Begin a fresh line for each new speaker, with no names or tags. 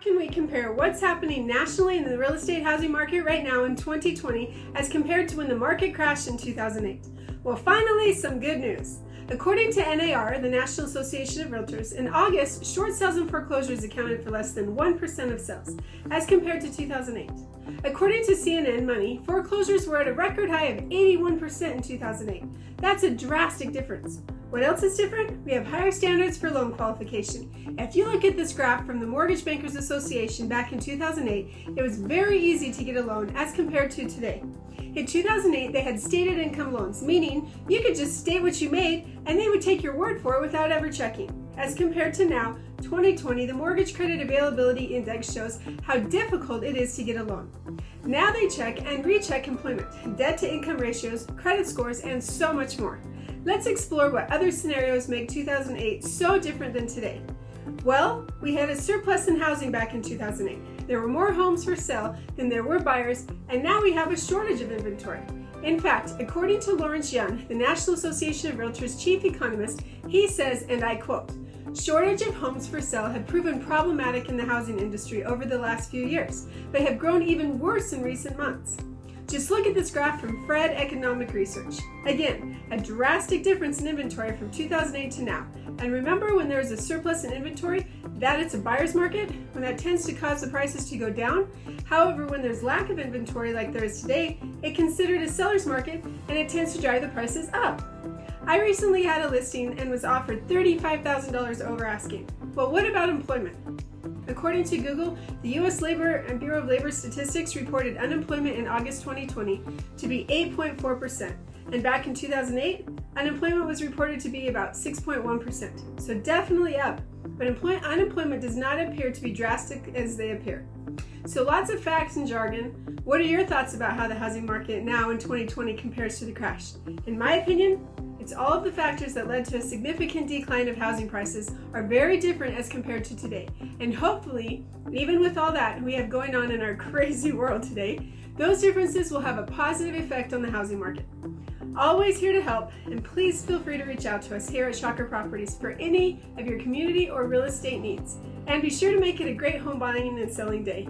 can we compare what's happening nationally in the real estate housing market right now in 2020 as compared to when the market crashed in 2008? Well, finally, some good news. According to NAR, the National Association of Realtors, in August, short sales and foreclosures accounted for less than 1% of sales, as compared to 2008. According to CNN Money, foreclosures were at a record high of 81% in 2008. That's a drastic difference. What else is different? We have higher standards for loan qualification. If you look at this graph from the Mortgage Bankers Association back in 2008, it was very easy to get a loan as compared to today. In 2008, they had stated income loans, meaning you could just state what you made and they would take your word for it without ever checking. As compared to now, 2020, the Mortgage Credit Availability Index shows how difficult it is to get a loan. Now they check and recheck employment, debt-to-income ratios, credit scores, and so much more. Let's explore what other scenarios make 2008 so different than today. Well, we had a surplus in housing back in 2008. There were more homes for sale than there were buyers, and now we have a shortage of inventory. In fact, according to Lawrence Yun, the National Association of Realtors chief economist, he says, and I quote, "Shortage of homes for sale have proven problematic in the housing industry over the last few years, but have grown even worse in recent months." Just look at this graph from Fred Economic Research. Again, a drastic difference in inventory from 2008 to now. And remember, when there is a surplus in inventory, that it's a buyer's market, when that tends to cause the prices to go down. However, when there's lack of inventory like there is today, it's considered a seller's market and it tends to drive the prices up. I recently had a listing and was offered $35,000 over asking. Well, what about employment? According to Google, the U.S. Labor and Bureau of Labor Statistics reported unemployment in August 2020 to be 8.4%, and back in 2008, unemployment was reported to be about 6.1%, so definitely up, but unemployment does not appear to be drastic as they appear. So lots of facts and jargon. What are your thoughts about how the housing market now in 2020 compares to the crash? In my opinion, it's all of the factors that led to a significant decline of housing prices are very different as compared to today. And hopefully, even with all that we have going on in our crazy world today, those differences will have a positive effect on the housing market. Always here to help, and please feel free to reach out to us here at Shocker Properties for any of your community or real estate needs. And be sure to make it a great home buying and selling day.